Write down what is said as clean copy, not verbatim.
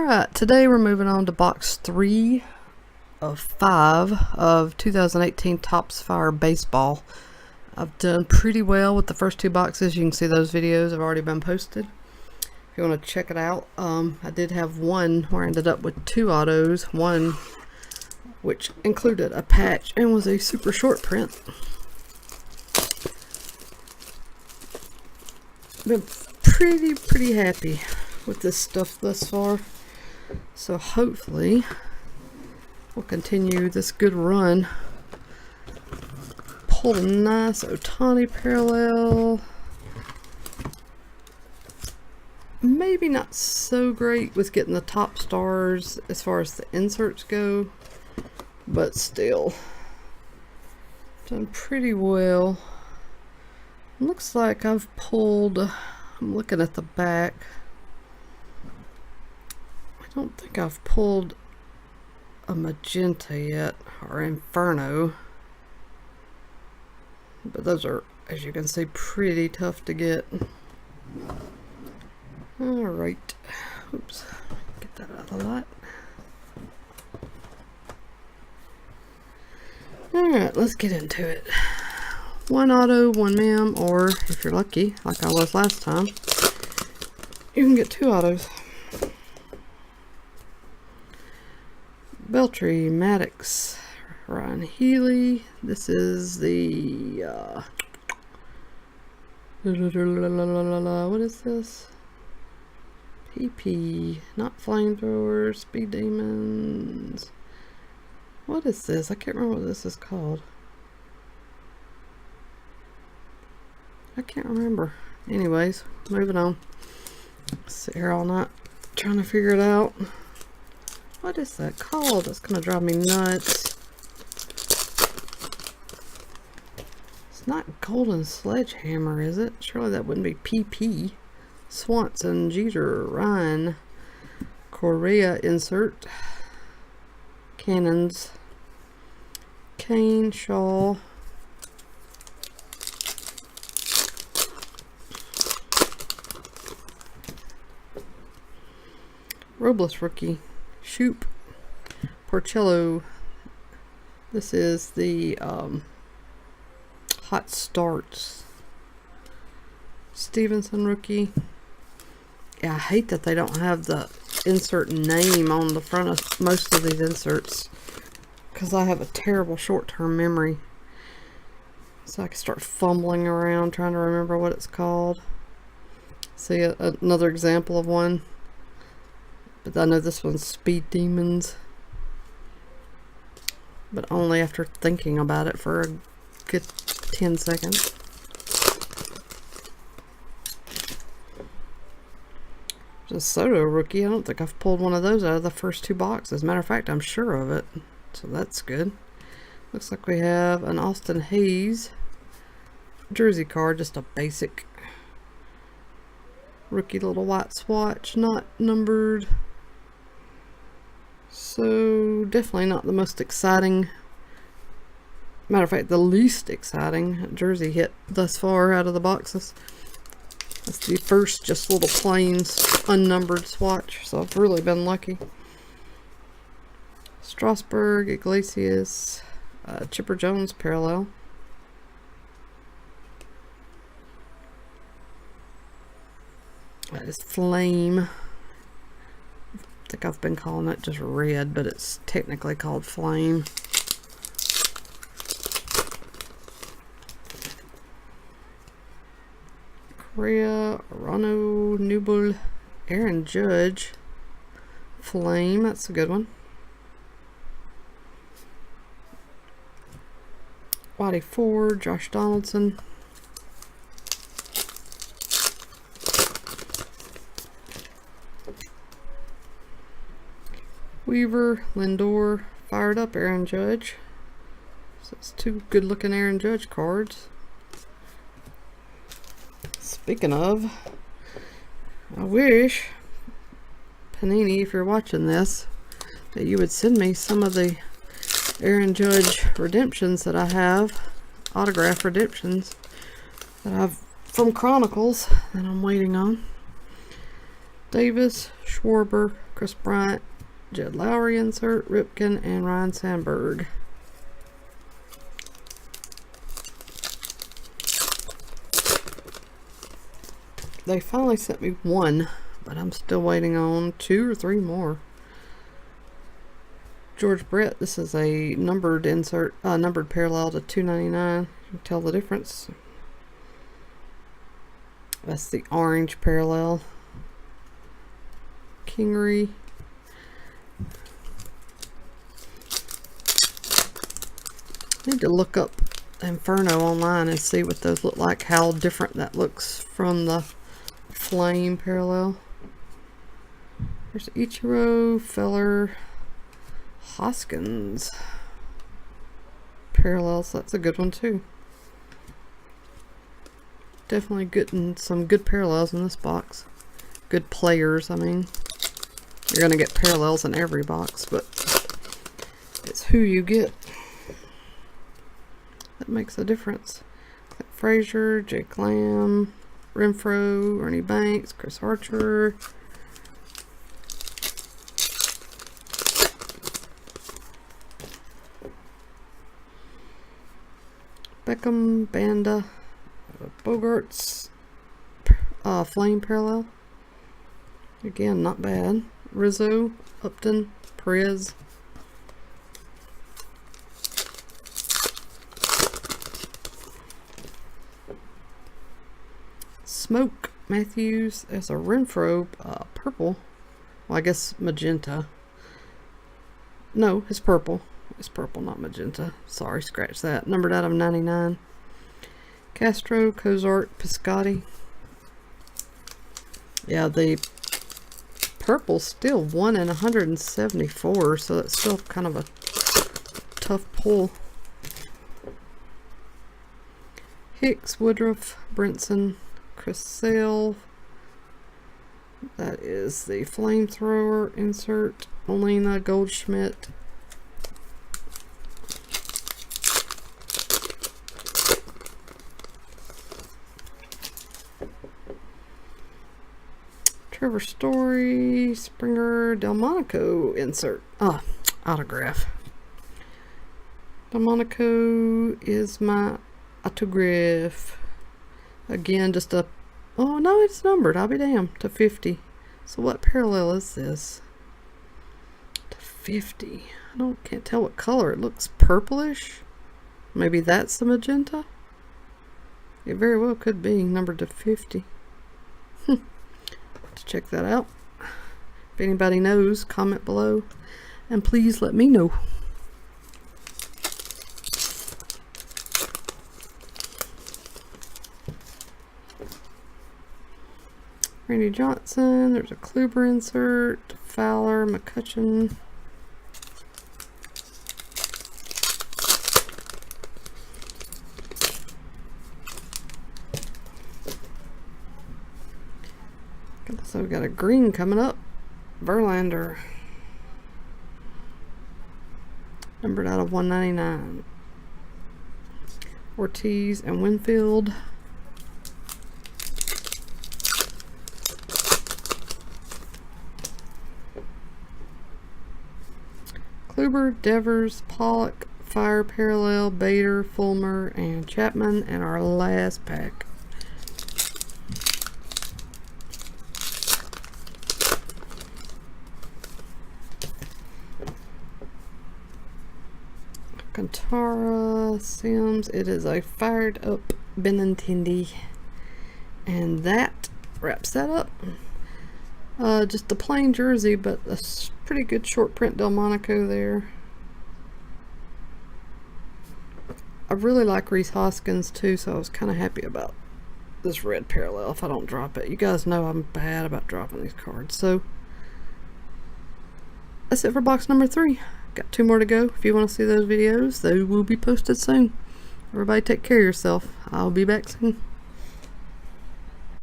Alright, today we're moving on to box 3 of 5 of 2018 Topps Fire Baseball. I've done pretty well with the first 2 boxes. You can see those videos have already been posted if you want to check it out. I did have one where I ended up with 2 autos, one which included a patch and was a super short print. Been pretty happy with this stuff thus far, so hopefully we'll continue this good run. Pulled a nice Ohtani parallel. Maybe not so great with getting the top stars as far as the inserts go, but still done pretty well. Looks like I've pulled, I'm looking at the back, I don't think I've pulled a magenta yet, or Inferno, but those are, as you can see, pretty tough to get. Alright, oops, get that out of the light. Alright, let's get into it. 1 auto, 1 mem, or if you're lucky, like I was last time, you can get 2 autos. Beltry, Maddox, Ryan Healy. This is the what is this? PP, not flamethrowers, speed demons. What is this? I can't remember what this is called. I can't remember. Anyways, moving on. Sit here all night trying to figure it out. What is that called? It's gonna drive me nuts. It's not Golden Sledgehammer, is it? Surely that wouldn't be PP. Swanson, Jeter, Ryan, Correa insert, Cannons, Kane, Shaw, Robles rookie, Shoop, Porcello. This is the Hot Starts. Stevenson rookie. Yeah, I hate that they don't have the insert name on the front of most of these inserts, because I have a terrible short-term memory. So I can start fumbling around trying to remember what it's called. See another example of one. But I know this one's Speed Demons, but only after thinking about it for a good 10 seconds. There's a Soto rookie. I don't think I've pulled one of those out of the first 2 boxes. Matter of fact, I'm sure of it, so that's good. Looks like we have an Austin Hayes jersey card, just a basic rookie little white swatch, not numbered. So definitely not the most exciting, matter of fact the least exciting jersey hit thus far out of the boxes. That's the first just little plains unnumbered swatch, so I've really been lucky. Strasburg, Iglesias, Chipper Jones parallel. That is Flame. I think I've been calling it just red, but it's technically called Flame. Correa, Arano, Newble, Aaron Judge, Flame, that's a good one. Whitey Ford, Josh Donaldson. Weaver, Lindor, fired up Aaron Judge. So it's 2 good looking Aaron Judge cards. Speaking of, I wish, Panini, if you're watching this, that you would send me some of the Aaron Judge redemptions that I have, autograph redemptions that I've from Chronicles that I'm waiting on. Davis, Schwarber, Chris Bryant, Jed Lowry insert, Ripken, and Ryan Sandberg. They finally sent me one, but I'm still waiting on 2 or 3 more. George Brett, this is a numbered insert, numbered parallel to 299. You can tell the difference. That's the orange parallel. Kingery. Need to look up Inferno online and see what those look like, how different that looks from the flame parallel. There's Ichiro, Feller, Hoskins parallels. That's a good one too. Definitely getting some good parallels in this box. Good players, I mean. You're gonna get parallels in every box, but it's who you get that makes a difference. Clint Frazier, Jake Lamb, Renfro, Ernie Banks, Chris Archer. Beckham, Banda, Bogarts, flame parallel. Again, not bad. Rizzo, Upton, Perez. Smoke, Matthews as a Renfro, purple. Well, I guess magenta. No, it's purple. It's purple, not magenta. Sorry, scratch that. Numbered out of 99. Castro, Cozart, Piscotti. Yeah, the purple's still 1 in 174, so that's still kind of a tough pull. Hicks, Woodruff, Brinson, Chris Sale. That is the flamethrower insert. Molina, Goldschmidt. Trevor Story, Springer, Delmonico insert. Autograph. Delmonico is my autograph. Again, just a... Oh, no, it's numbered. I'll be damned. To 50. So what parallel is this? To 50. Can't tell what color. It looks purplish. Maybe that's the magenta? It very well could be numbered to 50. To check that out. If anybody knows, comment below. And please let me know. Randy Johnson, there's a Kluber insert, Fowler, McCutcheon. So we got a green coming up, Verlander. Numbered out of 199. Ortiz and Winfield. Kluber, Devers, Pollock, Fire Parallel, Bader, Fulmer, and Chapman, and our last pack. Alcantara, Sims. It is a fired up Benintendi, and that wraps that up. Just a plain jersey, but a pretty good short print Delmonico there. I really like Rhys Hoskins too, so I was kind of happy about this red parallel if I don't drop it. You guys know I'm bad about dropping these cards. So that's it for box number 3. Got 2 more to go. If you want to see those videos, they will be posted soon. Everybody take care of yourself. I'll be back soon.